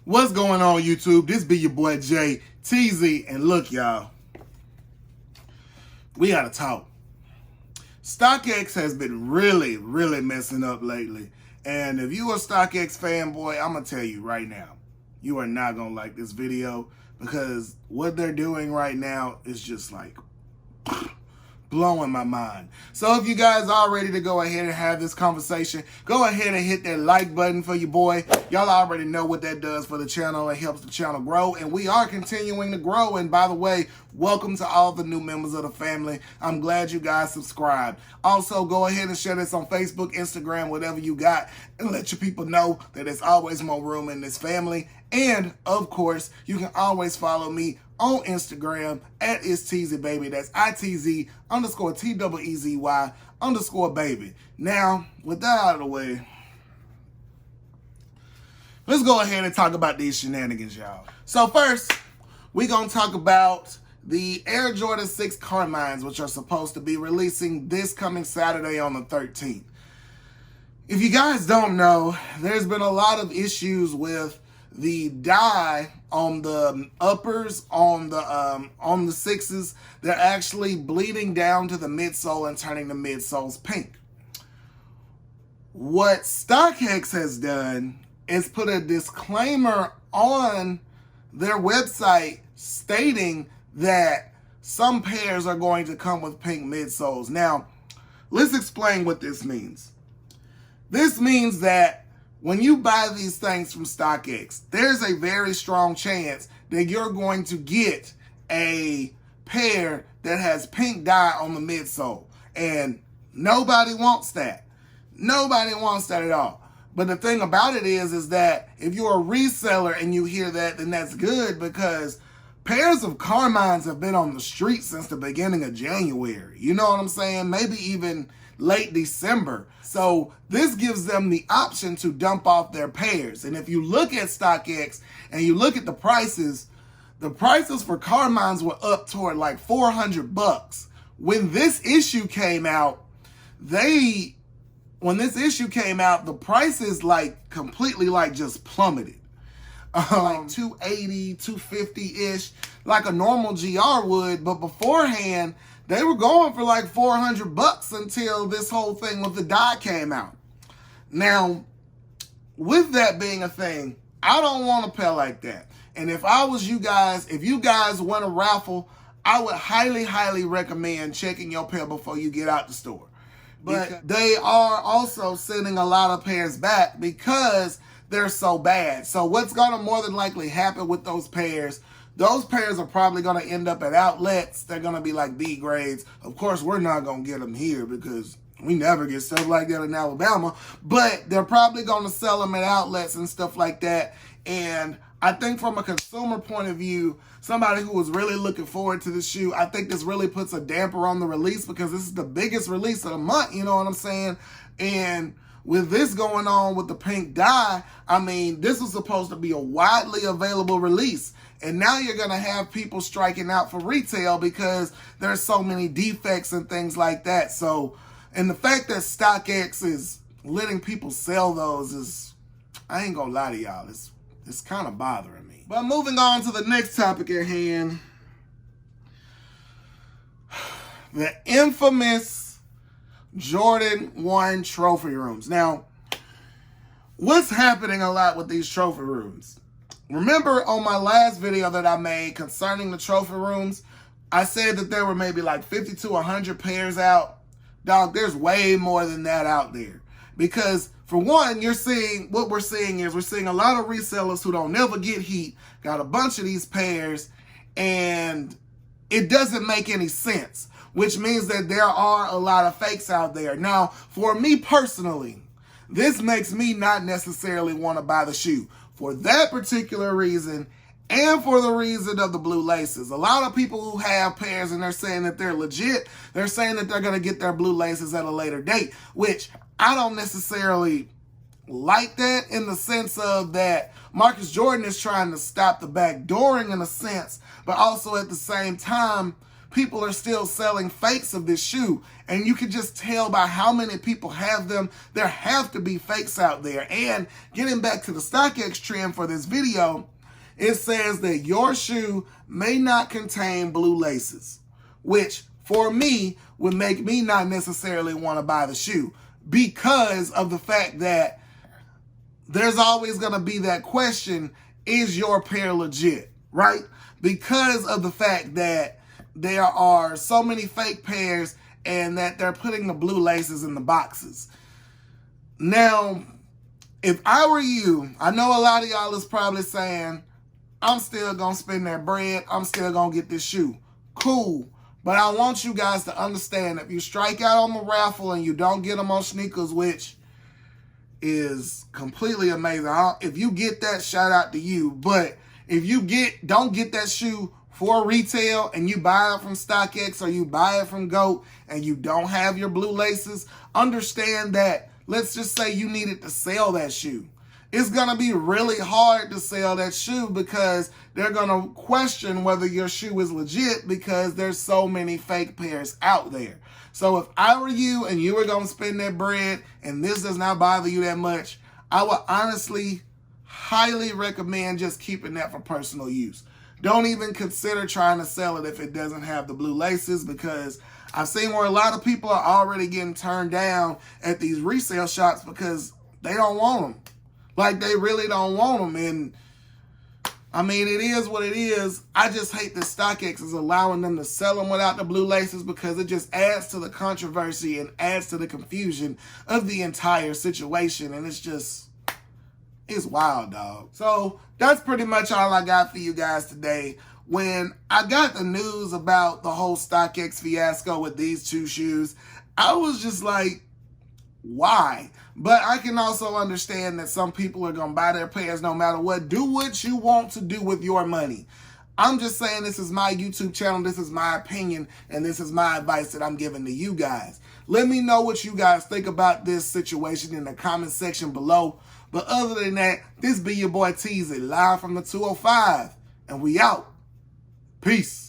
What's going on, YouTube? This be your boy Jay TZ, and look, y'all, we gotta talk. Stockx has been really messing up lately, and if you a Stockx fanboy, I'm gonna tell you right now, you are not gonna like this video because what they're doing right now is just like blowing my mind. So if you guys are ready to go ahead and have this conversation, go ahead and hit that like button for your boy. Y'all already know what that does for the channel. It helps the channel grow, and we are continuing to grow. And by the way, welcome to all the new members of the family. I'm glad you guys subscribed. Also, go ahead and share this on Facebook, Instagram, whatever you got, and let your people know that there's always more room in this family. And of course, you can always follow me on Instagram at ItzTZBaby. That's ITZ_TEEZY_baby. Now, with that out of the way, let's go ahead and talk about these shenanigans, y'all. So first, we're going to talk about the Air Jordan 6 Carmines, which are supposed to be releasing this coming Saturday on the 13th. If you guys don't know, there's been a lot of issues with the dye on the uppers on the sixes. They're actually bleeding down to the midsole and turning the midsoles pink. What Stockx has done is put a disclaimer on their website stating that some pairs are going to come with pink midsoles. Now, let's explain what this means. This means that when you buy these things from Stockx, there's a very strong chance that you're going to get a pair that has pink dye on the midsole. And nobody wants that. Nobody wants that at all. But the thing about it is that if you're a reseller and you hear that, then that's good, because pairs of Carmines have been on the street since the beginning of January. You know what I'm saying? Maybe even late December. So this gives them the option to dump off their pairs. And if you look at StockX and you look at the prices for Carmines were up toward like $400. When this issue came out, the prices like completely like just plummeted. Like 280, 250-ish, like a normal GR would, but beforehand, they were going for like $400 until this whole thing with the dye came out. Now, with that being a thing, I don't want a pair like that. And if I was you guys, if you guys win a raffle, I would highly recommend checking your pair before you get out the store. But they are also sending a lot of pairs back because they're so bad. So what's going to more than likely happen with those pairs are probably going to end up at outlets. They're going to be like B grades. Of course, we're not going to get them here because we never get stuff like that in Alabama. But they're probably going to sell them at outlets and stuff like that. And I think from a consumer point of view, somebody who was really looking forward to the shoe, I think this really puts a damper on the release because this is the biggest release of the month. You know what I'm saying? And with this going on with the pink dye, I mean, this was supposed to be a widely available release. And now you're going to have people striking out for retail because there's so many defects and things like that. So, and the fact that StockX is letting people sell those is, I ain't going to lie to y'all, it's kind of bothering me. But moving on to the next topic at hand. The infamous Jordan 1 trophy rooms. Now, what's happening a lot with these trophy rooms? Remember on my last video that I made concerning the trophy rooms, I said that there were maybe like 50 to 100 pairs out. Dog, there's way more than that out there. Because for one, we're seeing a lot of resellers who don't never get heat, got a bunch of these pairs, and it doesn't make any sense, which means that there are a lot of fakes out there. Now, for me personally, this makes me not necessarily want to buy the shoe. For that particular reason, and for the reason of the blue laces. A lot of people who have pairs and they're saying that they're legit, they're saying that they're going to get their blue laces at a later date, which I don't necessarily like that in the sense of that Marcus Jordan is trying to stop the backdooring in a sense, but also at the same time, people are still selling fakes of this shoe. And you can just tell by how many people have them. There have to be fakes out there. And getting back to the Stockx trend for this video, it says that your shoe may not contain blue laces, which for me would make me not necessarily want to buy the shoe because of the fact that there's always going to be that question, is your pair legit, right? Because of the fact that there are so many fake pairs and that they're putting the blue laces in the boxes. Now, if I were you, I know a lot of y'all is probably saying, I'm still going to spend that bread. I'm still going to get this shoe. Cool. But I want you guys to understand, if you strike out on the raffle and you don't get them on sneakers, which is completely amazing. If you get that, shout out to you. But if you don't get that shoe for retail and you buy it from Stockx or you buy it from GOAT and you don't have your blue laces, understand that, let's just say you needed to sell that shoe. It's going to be really hard to sell that shoe because they're going to question whether your shoe is legit because there's so many fake pairs out there. So if I were you and you were going to spend that bread and this does not bother you that much, I would honestly highly recommend just keeping that for personal use. Don't even consider trying to sell it if it doesn't have the blue laces, because I've seen where a lot of people are already getting turned down at these resale shops because they don't want them. Like, they really don't want them. And I mean, it is what it is. I just hate that Stockx is allowing them to sell them without the blue laces because it just adds to the controversy and adds to the confusion of the entire situation. And it's wild, dog. So that's pretty much all I got for you guys today. When I got the news about the whole Stockx fiasco with these two shoes, I was just like, why? But I can also understand that some people are going to buy their pairs no matter what. Do what you want to do with your money. I'm just saying, this is my YouTube channel, this is my opinion, and this is my advice that I'm giving to you guys. Let me know what you guys think about this situation in the comment section below. But other than that, this be your boy Teasy, live from the 205, and we out. Peace.